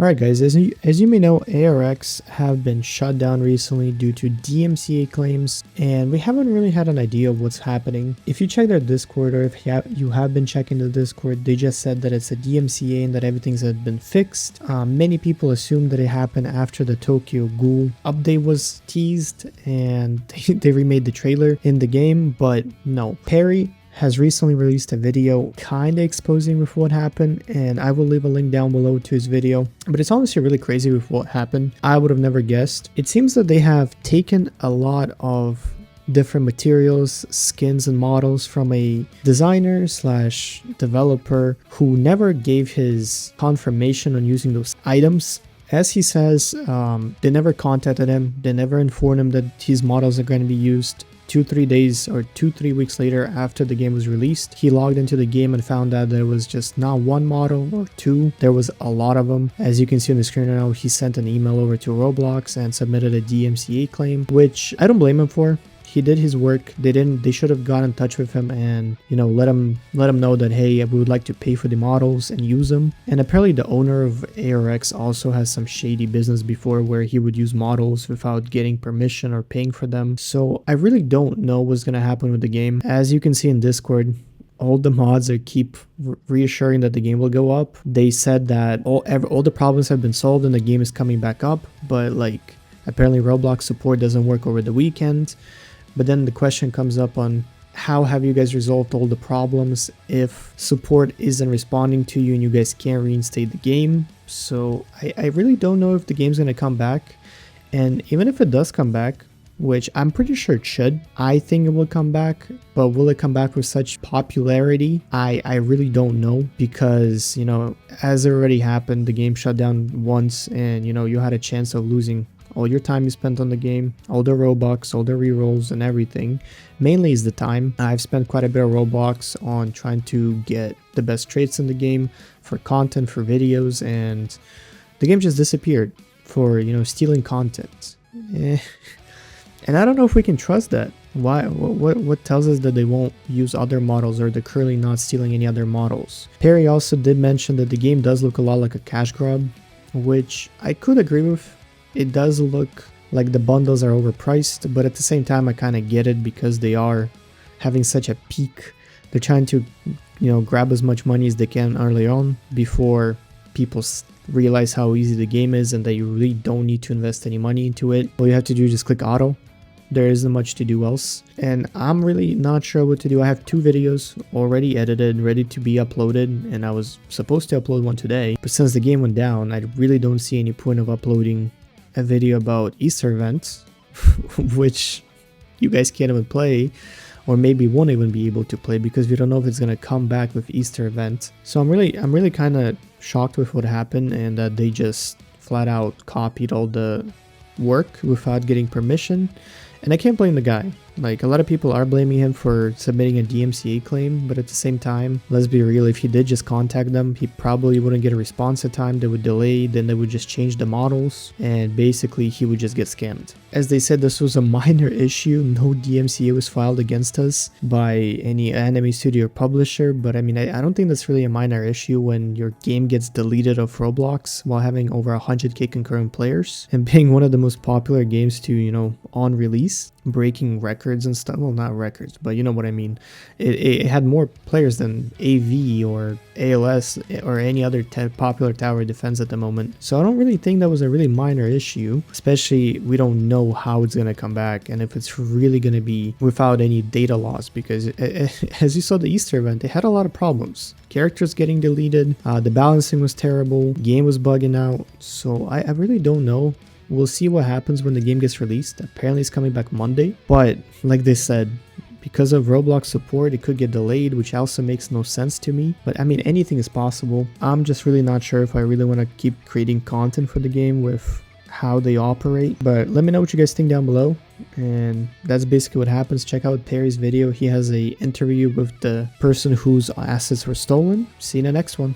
Alright guys, as you may know, ARX have been shut down recently due to DMCA claims, and we haven't really had an idea of what's happening. If you check their Discord, or if you have been checking the Discord, they just said that it's a DMCA and that everything's had been fixed. Many people assumed that it happened after the Tokyo Ghoul update was teased and they remade the trailer in the game, but no. Perry has recently released a video kinda exposing with what happened, and I will leave a link down below to his video, but it's honestly really crazy with what happened. I would have never guessed. It seems that they have taken a lot of different materials, skins and models from a designer slash developer who never gave his confirmation on using those items. As he says, they never contacted him, they never informed him that his models are going to be used. 2-3 days or 2-3 weeks later after the game was released, he logged into the game and found out there was just not one model or two, there was a lot of them. As you can see on the screen right now, he sent an email over to Roblox and submitted a DMCA claim, which I don't blame him for. He did his work. They should have got in touch with him and, you know, let him know that, hey, we would like to pay for the models and use them. And apparently the owner of ARX also has some shady business before where he would use models without getting permission or paying for them. So I really don't know what's going to happen with the game. As you can see in Discord, all the mods are keep reassuring that the game will go up. They said that all the problems have been solved and the game is coming back up, but like apparently Roblox support doesn't work over the weekend. But then the question comes up on how have you guys resolved all the problems if support isn't responding to you and you guys can't reinstate the game. So I really don't know if the game's going to come back. And even if it does come back, which I'm pretty sure it should, I think it will come back. But will it come back with such popularity? I really don't know, because, you know, as it already happened, the game shut down once and, you know, you had a chance of losing all your time you spent on the game, all the Robux, all the rerolls and everything. Mainly is the time. I've spent quite a bit of Robux on trying to get the best traits in the game for content, for videos, and the game just disappeared for, you know, stealing content. And I don't know if we can trust that. Why? What tells us that they won't use other models, or they're currently not stealing any other models? Perry also did mention that the game does look a lot like a cash grab, which I could agree with. It does look like the bundles are overpriced, but at the same time I kind of get it, because they are having such a peak. They're trying to, you know, grab as much money as they can early on before people realize how easy the game is and that you really don't need to invest any money into it. All you have to do is just click auto. There isn't much to do else, and I'm really not sure what to do. I have 2 videos already edited, ready to be uploaded, and I was supposed to upload one today, but since the game went down, I really don't see any point of uploading a video about Easter events, which you guys can't even play, or maybe won't even be able to play, because we don't know if it's gonna come back with Easter event. So I'm really kind of shocked with what happened, and that they just flat out copied all the work without getting permission. And I can't blame the guy. Like, a lot of people are blaming him for submitting a DMCA claim, but at the same time, let's be real, if he did just contact them, he probably wouldn't get a response at time. They would delay, then they would just change the models, and basically he would just get scammed. As they said, this was a minor issue. No DMCA was filed against us by any anime studio or publisher, but I mean, I don't think that's really a minor issue when your game gets deleted off Roblox while having over 100k concurrent players and being one of the most popular games to, you know, on release, breaking records and stuff. Well, not records, but you know what I mean. It had more players than AV or ALS or any other popular tower defense at the moment. So I don't really think that was a really minor issue, especially we don't know how it's going to come back and if it's really going to be without any data loss, because as you saw the Easter event, it had a lot of problems. Characters getting deleted, the balancing was terrible, game was bugging out. So I really don't know. We'll see what happens when the game gets released. Apparently it's coming back Monday, but like they said, because of Roblox support, it could get delayed, which also makes no sense to me. But I mean, anything is possible. I'm just really not sure if I really want to keep creating content for the game with how they operate. But let me know what you guys think down below. And that's basically what happens. Check out Perry's video. He has an interview with the person whose assets were stolen. See you in the next one.